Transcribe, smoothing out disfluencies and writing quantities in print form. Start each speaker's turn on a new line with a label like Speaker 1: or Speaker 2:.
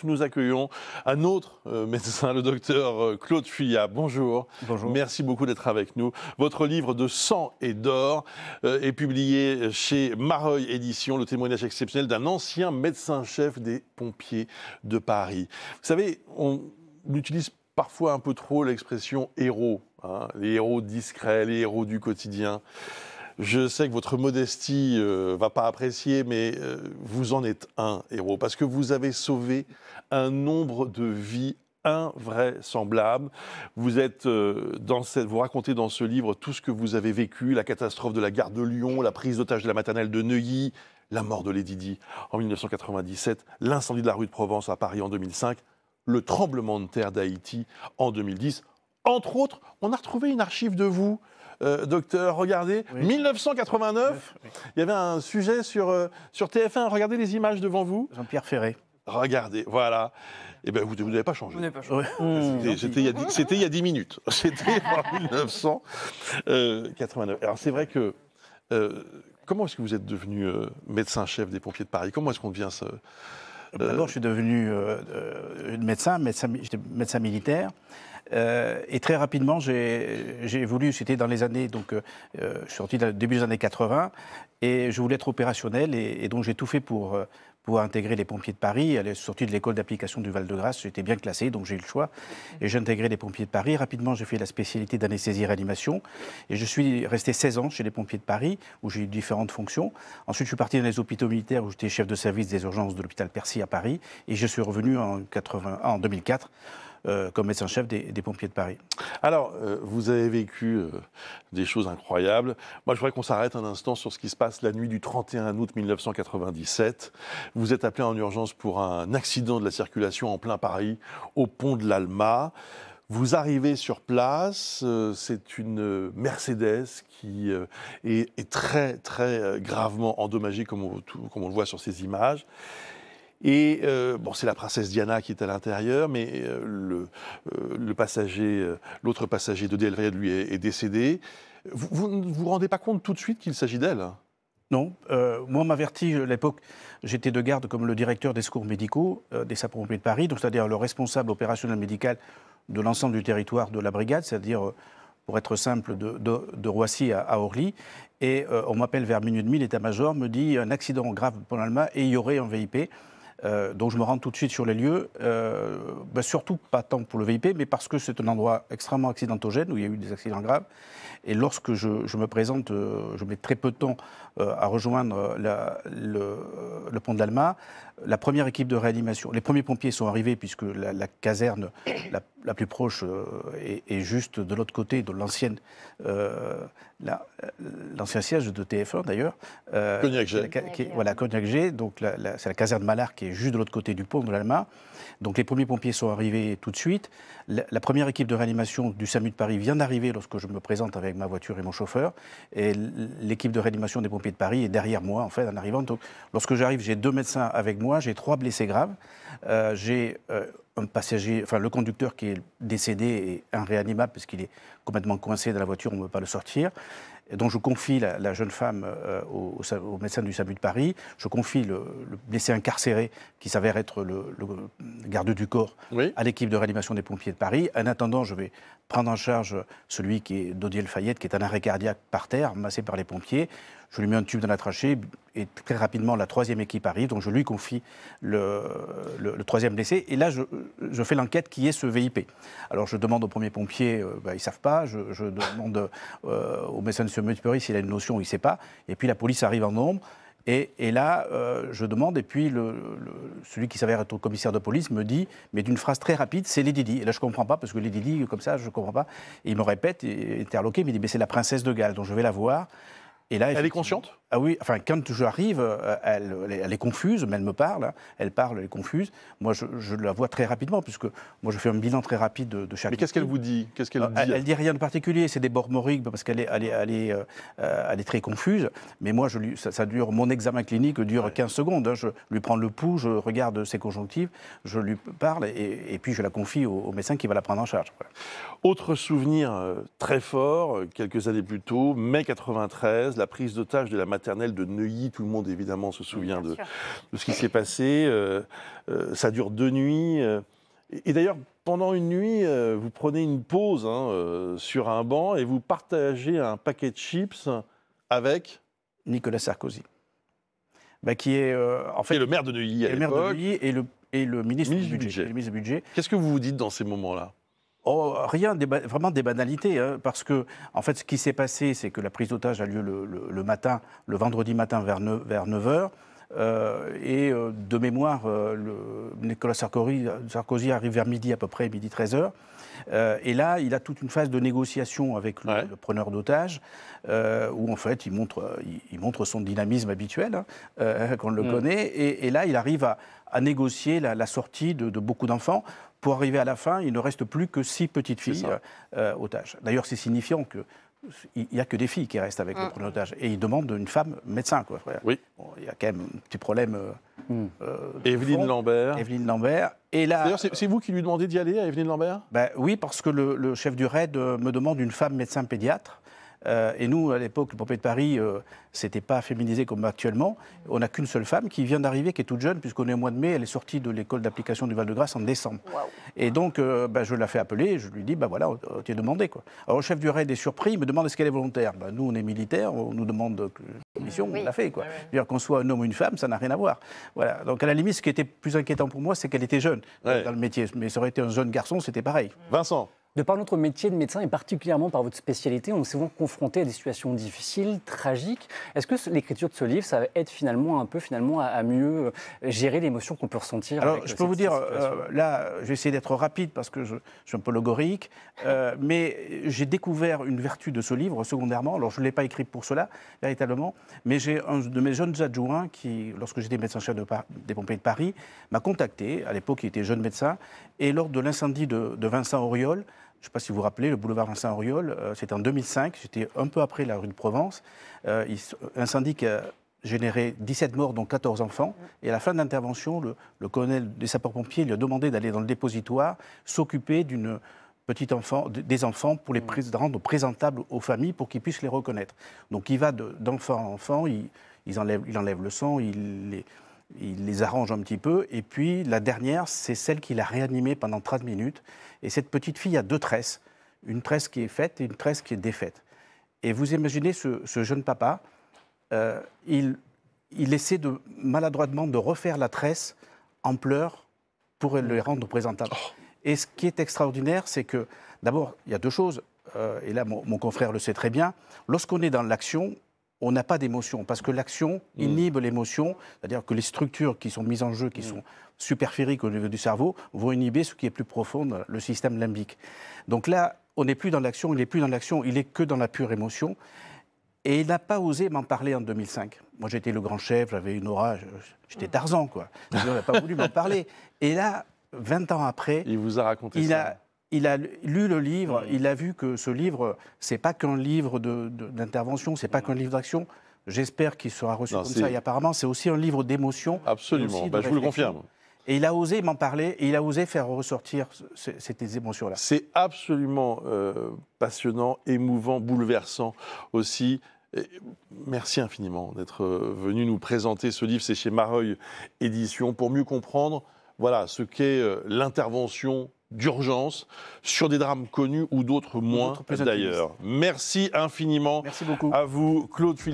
Speaker 1: Nous accueillons un autre médecin, le docteur Claude Fuyat. Bonjour.
Speaker 2: Bonjour.
Speaker 1: Merci beaucoup d'être avec nous. Votre livre de sang et d'or est publié chez Mareuil Éditions, le témoignage exceptionnel d'un ancien médecin-chef des pompiers de Paris. Vous savez, on utilise parfois un peu trop l'expression héros, hein, les héros discrets, les héros du quotidien. Je sais que votre modestie ne va pas apprécier, mais vous en êtes un héros, parce que vous avez sauvé un nombre de vies invraisemblable. Vous vous racontez dans ce livre tout ce que vous avez vécu, la catastrophe de la gare de Lyon, la prise d'otage de la maternelle de Neuilly, la mort de Lady Di en 1997, l'incendie de la rue de Provence à Paris en 2005, le tremblement de terre d'Haïti en 2010. Entre autres, on a retrouvé une archive de vous, docteur, regardez, oui. 1989, oui. Il y avait un sujet sur TF1, regardez les images devant vous.
Speaker 2: Jean-Pierre Ferré.
Speaker 1: Regardez, voilà. Eh bien, vous n'avez pas changé.
Speaker 3: Vous n'avez pas changé. Ouais.
Speaker 1: C'était il y a 10 minutes. C'était en 1989. Alors, c'est vrai que... comment est-ce que vous êtes devenu médecin-chef des pompiers de Paris? Comment est-ce qu'on devient ça?
Speaker 2: D'abord, je suis devenu médecin militaire. Et très rapidement, j'ai voulu, c'était dans les années, donc je suis sorti début des années 80, et je voulais être opérationnel, et donc j'ai tout fait pour intégrer les pompiers de Paris. Elle est sortie de l'école d'application du Val-de-Grâce, j'étais bien classé, donc j'ai eu le choix, et j'ai intégré les pompiers de Paris. Rapidement, j'ai fait la spécialité d'anesthésie-réanimation, et je suis resté 16 ans chez les pompiers de Paris, où j'ai eu différentes fonctions. Ensuite, je suis parti dans les hôpitaux militaires, où j'étais chef de service des urgences de l'hôpital Percy à Paris, et je suis revenu en 2004, comme médecin-chef des pompiers de Paris.
Speaker 1: Alors, vous avez vécu des choses incroyables. Moi, je voudrais qu'on s'arrête un instant sur ce qui se passe la nuit du 31 août 1997. Vous êtes appelé en urgence pour un accident de la circulation en plein Paris, au pont de l'Alma. Vous arrivez sur place, c'est une Mercedes qui est très, très gravement endommagée, comme on le voit sur ces images. Et bon, c'est la princesse Diana qui est à l'intérieur, mais l'autre passager de DL lui est décédé. Vous ne vous rendez pas compte tout de suite qu'il s'agit d'elle?
Speaker 2: Non. Moi, on m'avertit, à l'époque, j'étais de garde comme le directeur des secours médicaux des sapeurs-pompiers de Paris, donc c'est-à-dire le responsable opérationnel médical de l'ensemble du territoire de la brigade, c'est-à-dire, pour être simple, de Roissy à Orly. Et on m'appelle vers minuit et demi, l'état-major me dit un accident grave pour l'Alma et il y aurait un VIP. Donc je me rends tout de suite sur les lieux, surtout pas tant pour le VIP, mais parce que c'est un endroit extrêmement accidentogène, où il y a eu des accidents graves. Et lorsque je me présente, je mets très peu de temps à rejoindre le pont de l'Alma. La première équipe de réanimation, les premiers pompiers sont arrivés, puisque la caserne la plus proche est juste de l'autre côté de l'ancien siège de TF1 d'ailleurs.
Speaker 1: Cognac-G.
Speaker 2: Voilà, Cognac-G, donc c'est la caserne Mallard qui est juste de l'autre côté du pont de l'Alma. Donc les premiers pompiers sont arrivés tout de suite. La première équipe de réanimation du SAMU de Paris vient d'arriver lorsque je me présente avec ma voiture et mon chauffeur. Et l'équipe de réanimation des pompiers de Paris est derrière moi, en fait, en arrivant. Donc, lorsque j'arrive, j'ai 2 médecins avec moi, j'ai 3 blessés graves. J'ai un passager, enfin le conducteur qui est décédé et irréanimable parce qu'il est complètement coincé dans la voiture, on ne peut pas le sortir. Et donc je confie la jeune femme au médecin du SAMU de Paris, je confie le blessé incarcéré qui s'avère être le garde du corps, oui, à l'équipe de réanimation des pompiers de Paris. En attendant, je vais prendre en charge celui qui est Dodier Lafayette, qui est un arrêt cardiaque par terre, massé par les pompiers. Je lui mets un tube dans la trachée et très rapidement la 3e équipe arrive, donc je lui confie le 3e blessé. Et là, je fais l'enquête qui est ce VIP. Alors je demande aux premiers pompiers, ils ne savent pas, je demande au médecin de SAMU de Paris s'il a une notion, il ne sait pas. Et puis la police arrive en nombre. Et là, je demande, et puis celui qui s'avère être au commissaire de police me dit, mais d'une phrase très rapide, c'est Lady Di. Et là, je ne comprends pas, parce que Lady Di, comme ça, je ne comprends pas. Et il me répète, interloqué, il me dit, mais c'est la princesse de Galles, donc je vais la voir. Et là,
Speaker 1: elle est consciente?
Speaker 2: Ah oui, enfin, quand j'arrive, elle est confuse, mais elle me parle, elle est confuse. Moi, je la vois très rapidement, puisque moi, je fais un bilan très rapide de chaque...
Speaker 1: Mais qu'est-ce qu'elle vous dit?
Speaker 2: Elle dit rien de particulier, c'est des bords morigues, parce qu'elle est très confuse. Mais moi, ça dure, mon examen clinique dure 15 secondes. Je lui prends le pouls, je regarde ses conjonctives, je lui parle, et puis je la confie au médecin qui va la prendre en charge. Voilà.
Speaker 1: Autre souvenir très fort, quelques années plus tôt, mai 93, la prise d'otage de la maternelle maternelle de Neuilly. Tout le monde, évidemment, se souvient
Speaker 3: Bien
Speaker 1: de
Speaker 3: sûr.
Speaker 1: ce qui s'est passé. Ça dure 2 nuits. Et d'ailleurs, pendant une nuit, vous prenez une pause sur un banc et vous partagez un paquet de chips avec
Speaker 2: Nicolas Sarkozy, qui est en fait
Speaker 1: qui est le maire de Neuilly à
Speaker 2: le maire de
Speaker 1: l'époque.
Speaker 2: Neuilly et le ministre du
Speaker 1: du
Speaker 2: budget.
Speaker 1: budget.
Speaker 2: Le ministre du budget.
Speaker 1: Qu'est-ce que vous vous dites dans ces moments-là?
Speaker 2: Oh, rien, vraiment des banalités, parce que, en fait, ce qui s'est passé, c'est que la prise d'otage a lieu le matin, le vendredi matin vers 9h, et de mémoire, Nicolas Sarkozy arrive vers midi à peu près, midi 13h, et là, il a toute une phase de négociation avec le preneur d'otages, où en fait, il montre son dynamisme habituel, qu'on le connaît, et là, il arrive à négocier la sortie de beaucoup d'enfants. Pour arriver à la fin, il ne reste plus que 6 petites filles otages. D'ailleurs, c'est signifiant qu'il n'y a que des filles qui restent avec le preneur d'otage. Et il demande une femme médecin, quoi. Oui. Bon, il y a quand même un petit problème.
Speaker 1: Evelyne Lambert.
Speaker 2: Evelyne Lambert. Et là,
Speaker 1: d'ailleurs, c'est vous qui lui demandez d'y aller à Evelyne Lambert?
Speaker 2: Oui, parce que le chef du RAID me demande une femme médecin pédiatre. Et nous, à l'époque, le pompier de Paris, c'était pas féminisé comme actuellement. On n'a qu'une seule femme qui vient d'arriver, qui est toute jeune, puisqu'on est au mois de mai, elle est sortie de l'école d'application du Val-de-Grâce en décembre. Wow. Et donc, je la fais appeler, et je lui dis, voilà, on t'a demandé, quoi. Alors, le chef du RAID est surpris, il me demande est-ce qu'elle est volontaire. Nous, on est militaires, on nous demande une mission, on l'a fait, quoi. Dire qu'on soit un homme ou une femme, ça n'a rien à voir. Voilà. Donc, à la limite, ce qui était plus inquiétant pour moi, c'est qu'elle était jeune dans le métier. Mais ça aurait été un jeune garçon, c'était pareil.
Speaker 1: Vincent.
Speaker 4: De par notre métier de médecin et particulièrement par votre spécialité, on est souvent confronté à des situations difficiles, tragiques. Est-ce que l'écriture de ce livre, ça aide finalement à mieux gérer l'émotion qu'on peut ressentir?
Speaker 2: Alors, je peux vous dire, là, je vais essayer d'être rapide parce que je suis un peu logorique, mais j'ai découvert une vertu de ce livre secondairement. Alors, je ne l'ai pas écrit pour cela, véritablement, mais j'ai un de mes jeunes adjoints qui, lorsque j'étais médecin-chef des pompiers de Paris, m'a contacté. À l'époque, il était jeune médecin, et lors de l'incendie de Vincent Auriol, je ne sais pas si vous vous rappelez, le boulevard Vincent-Auriol, c'était en 2005, j'étais un peu après la rue de Provence, incendie qui a généré 17 morts, dont 14 enfants. Et à la fin de l'intervention, le colonel des sapeurs-pompiers lui a demandé d'aller dans le dépositoire, s'occuper des enfants pour les rendre présentables aux familles pour qu'ils puissent les reconnaître. Donc il va d'enfant en enfant, il enlève le sang, il les arrange un petit peu, et puis la dernière, c'est celle qu'il a réanimée pendant 30 minutes. Et cette petite fille a 2 tresses, une tresse qui est faite et une tresse qui est défaite. Et vous imaginez ce jeune papa, il essaie maladroitement de refaire la tresse en pleurs pour les rendre présentables. Et ce qui est extraordinaire, c'est que, d'abord, il y a 2 choses, et là mon confrère le sait très bien, lorsqu'on est dans l'action, on n'a pas d'émotion, parce que l'action inhibe l'émotion, c'est-à-dire que les structures qui sont mises en jeu, qui sont superfériques au niveau du cerveau, vont inhiber ce qui est plus profond, le système limbique. Donc là, on n'est plus dans l'action, il n'est plus dans l'action, il est que dans la pure émotion. Et il n'a pas osé m'en parler en 2005. Moi, j'étais le grand chef, j'avais une aura, j'étais Tarzan, quoi. Il n'a pas voulu m'en parler. Et là, 20 ans après,
Speaker 1: il vous a raconté ça.
Speaker 2: Il a lu le livre, il a vu que ce livre, c'est pas qu'un livre d'intervention, c'est pas qu'un livre d'action. J'espère qu'il sera reçu comme ça. Et apparemment, c'est aussi un livre d'émotion.
Speaker 1: Absolument, je vous le confirme.
Speaker 2: Et il a osé m'en parler, et il a osé faire ressortir ces émotions-là.
Speaker 1: C'est absolument passionnant, émouvant, bouleversant aussi. Et merci infiniment d'être venu nous présenter ce livre. C'est chez Mareuil Éditions, pour mieux comprendre ce qu'est l'intervention d'urgence sur des drames connus ou d'autres moins d'ailleurs. Merci infiniment.
Speaker 2: Merci beaucoup.
Speaker 1: À vous, Claude Philippe.